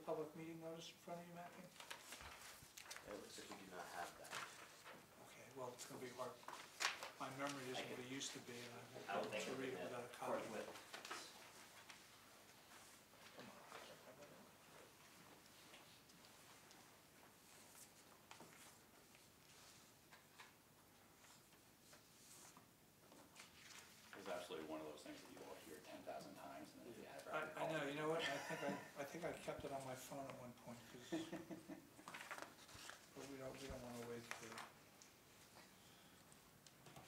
public meeting notice in front of you, Matthew? It looks like you do not have that. Okay, well, it's gonna be hard. My memory isn't what it used to be, and I I won't will be able to read it without a copy. forthwith. It's absolutely one of those things that you will hear 10,000 times, and then if you have. I know, you know what, I think I kept it on my phone at one point, but we don't wanna wait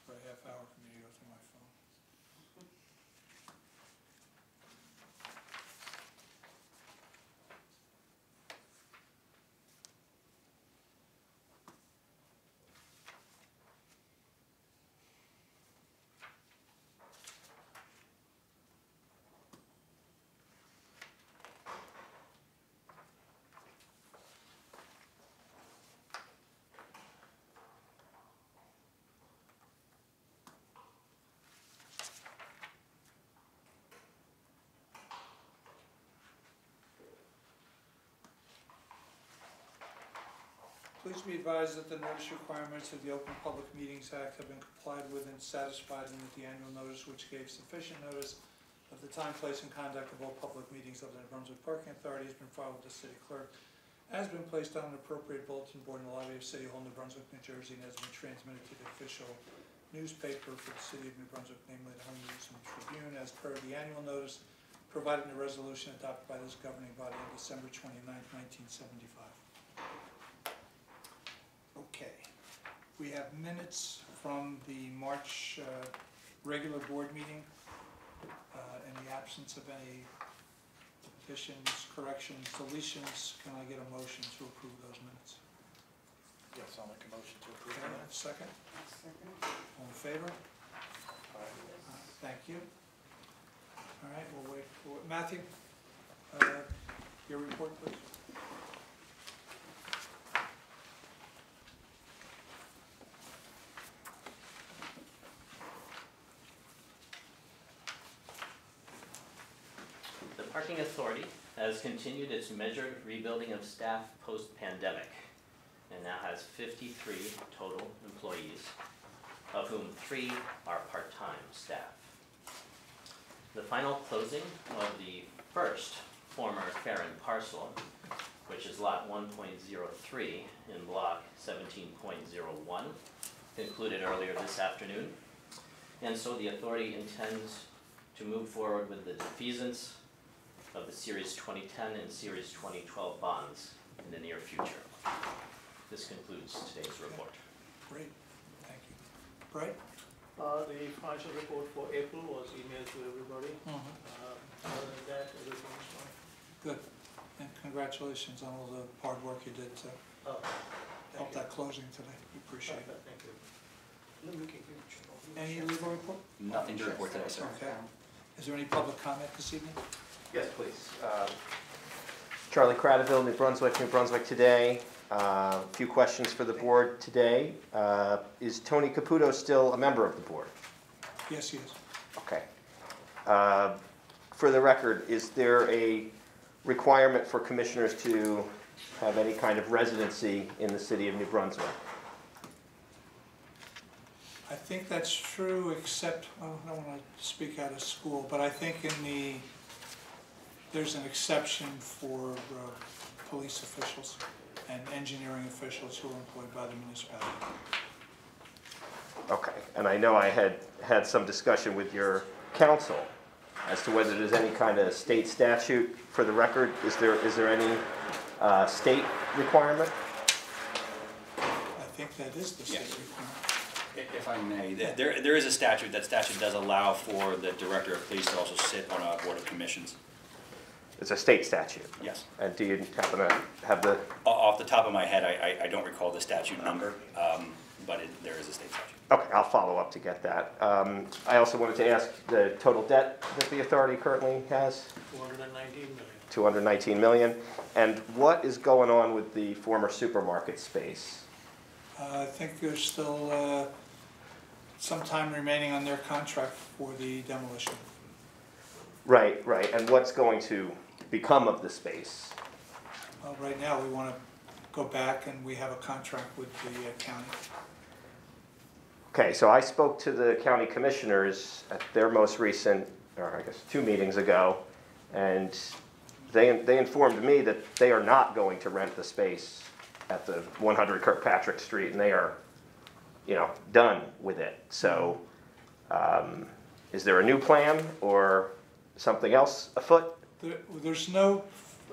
for a half hour for me to go through my phone. Please be advised that the notice requirements of the Open Public Meetings Act have been complied with and satisfied, and that the annual notice, which gave sufficient notice of the time, place, and conduct of all public meetings of the New Brunswick Parking Authority, has been filed with the city clerk, has been placed on an appropriate bulletin board in the lobby of City Hall, New Brunswick, New Jersey, and has been transmitted to the official newspaper for the City of New Brunswick, namely the Home News and Tribune, as per the annual notice provided in the resolution adopted by this governing body on December 29, 1975. Okay, we have minutes from the March regular board meeting. In the absence of any additions, corrections, deletions, can I get a motion to approve those minutes? Yes, I'll make a motion to approve Okay, the minutes. second? Second. All in favor? Aye. Thank you. All right, we'll wait for, Matthew, your report, please. The Parking Authority has continued its measured rebuilding of staff post-pandemic and now has 53 total employees, of whom 3 are part-time staff. The final closing of the first former Farron parcel, which is lot 1.03 in block 17.01, concluded earlier this afternoon. And so the authority intends to move forward with the defeasance of the Series 2010 and Series 2012 bonds in the near future. This concludes today's report. Great, thank you. Bright? The financial report for April was emailed to everybody. Other than that, everything's fine. Good, and congratulations on all the hard work you did to help that closing today. We appreciate it. Thank you. Any legal report? Nothing to report today, sir. Okay. Is there any public comment this evening? Yes, please. Charlie Cradaville, New Brunswick Today. A few questions for the board today. Is Tony Caputo still a member of the board? Yes, he is. Okay. For the record, is there a requirement for commissioners to have any kind of residency in the city of New Brunswick? I think that's true, except, well, I don't want to speak out of school, but I think there's an exception for police officials and engineering officials who are employed by the municipality. Okay, and I know I had some discussion with your counsel as to whether there's any kind of state statute. For the record, is there any state requirement? I think that is the state Yes. requirement. If I may, there is a statute. That statute does allow for the director of police to also sit on a board of commissions. It's a state statute. Yes. And do you happen to have the? Off the top of my head, I don't recall the statute number, but there is a state statute. Okay, I'll follow up to get that. I also wanted to ask the total debt that the authority currently has? 219 million. 219 million. And what is going on with the former supermarket space? I think there's still some time remaining on their contract for the demolition. Right, right. And what's going to become of the space? Well, right now, we want to go back and we have a contract with the county. Okay, so I spoke to the county commissioners at their most recent, or I guess 2 meetings ago, and they informed me that they are not going to rent the space at the 100 Kirkpatrick Street, and they are, done with it. So, is there a new plan or something else afoot? There's no,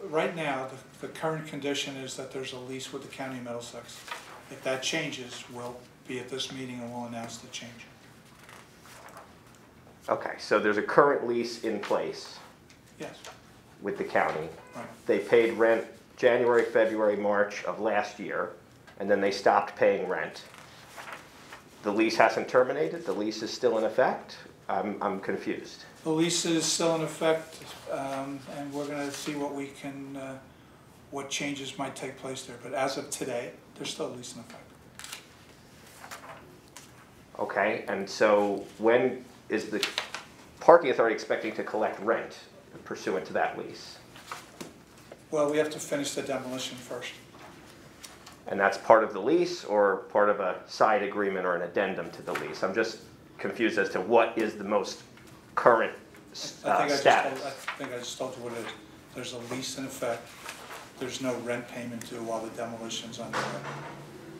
right now, the current condition is that there's a lease with the county of Middlesex. If that changes, we'll be at this meeting and we'll announce the change. Okay, so there's a current lease in place Yes, with the county. right. They paid rent January, February, March of last year, and then they stopped paying rent. The lease hasn't terminated? The lease is still in effect? I'm confused. The lease is still in effect, and we're gonna see what we can, what changes might take place there. But as of today, there's still a lease in effect. Okay, and so when is the parking authority expecting to collect rent pursuant to that lease? Well, we have to finish the demolition first. And that's part of the lease or part of a side agreement or an addendum to the lease? I'm just confused as to what is the most current status. I think I just told you what it is. There's a lease in effect. There's no rent payment due while the demolition's underway.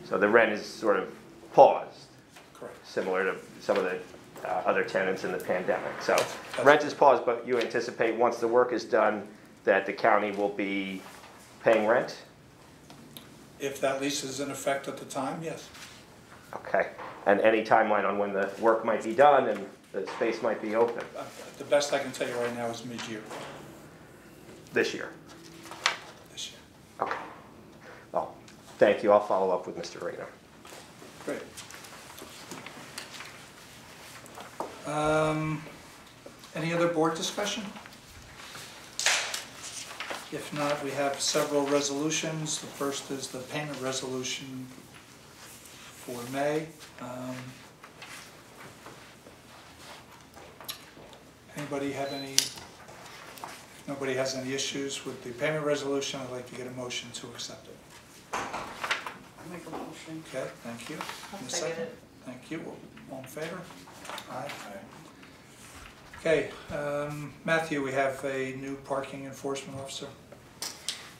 So the rent is sort of paused, Correct. similar to some of the other tenants in the pandemic. So rent is paused, but you anticipate once the work is done that the county will be paying rent? If that lease is in effect at the time, yes. Okay. And any timeline on when the work might be done and the space might be open? The best I can tell you right now is mid-year, This year? this year. Okay. Well, thank you. I'll follow up with Mr. Reno. Great. Any other board discussion? If not, we have several resolutions. The first is the payment resolution for May. Anybody have any, if nobody has any issues with the payment resolution, I'd like to get a motion to accept it. Make a motion. Okay, thank you. I'll And a second it. Thank you. All in favor? Aye. Okay, Matthew, we have a new parking enforcement officer.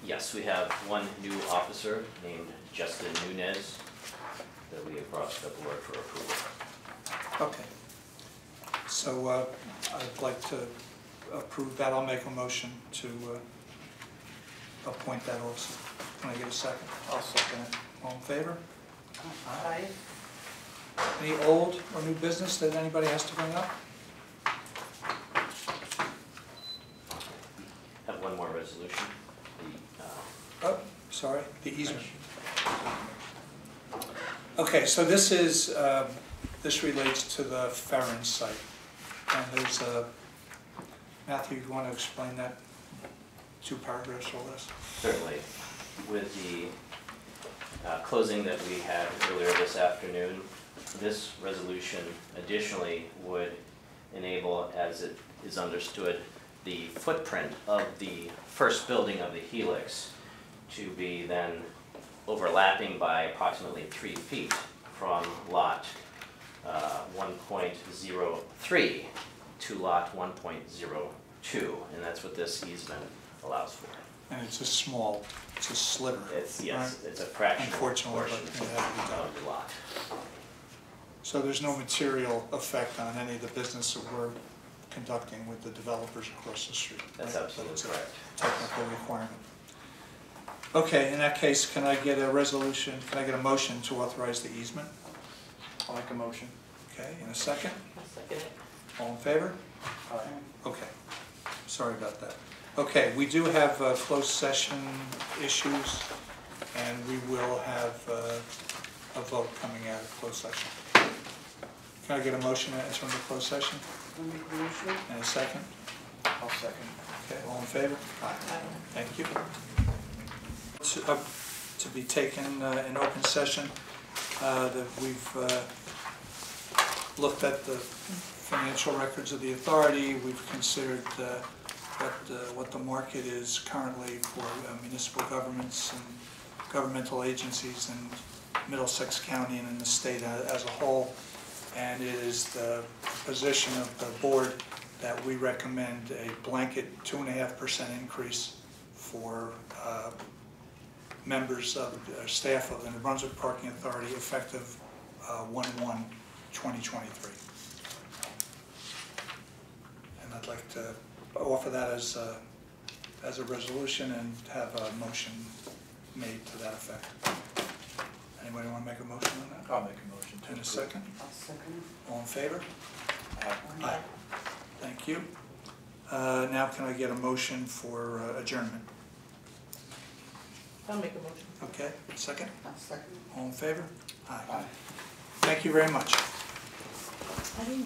Yes, we have one new officer named Justin Nunez that we have brought to the board for approval. Okay. So I'd like to approve that. I'll make a motion to appoint that officer. Can I get a second? I'll second it. All in favor? Aye. Any old or new business that anybody has to bring up? Have one more resolution. Oh, sorry, the easement. Okay, so this is, this relates to the Ferrin site. And there's a, Matthew, you want to explain that? 2 paragraphs or less? Certainly. With the closing that we had earlier this afternoon, this resolution additionally would enable, as it is understood, the footprint of the first building of the helix to be then overlapping by approximately 3 feet from lot 1.03 to lot 1.02, and that's what this easement allows for. And it's a small, it's a sliver. It's, yes, right? it's a fractional Unfortunately, portion but it had to be done. of the lot. So there's no material effect on any of the business that we're conducting with the developers across the street. That's right? absolutely That's a correct. technical requirement. Okay, in that case, can I get a resolution, can I get a motion to authorize the easement? I'll make a motion. Okay, in a second? Second. All in favor? Aye. Okay, sorry about that. Okay, we do have closed session issues, and we will have a vote coming out of closed session. Can I get a motion to enter into closed session? I'll make a motion. And a second? I'll second. Okay, all in favor? Aye. Thank you. To be taken in open session, that we've looked at the financial records of the authority, we've considered what the market is currently for municipal governments and governmental agencies in Middlesex County and in the state as a whole. And it is the position of the board that we recommend a blanket 2.5% increase for members of, staff of the New Brunswick Parking Authority effective 1/1/2023. And I'd like to offer that as a resolution and have a motion made to that effect. Anybody want to make a motion on that? I'll make a motion to In a approve. second? I'll second All in favor? Aye. Aye. Thank you. Now can I get a motion for adjournment? I'll make a motion. Okay, second? it. I'll second it. All in favor? Aye. Aye. Thank you very much. I didn't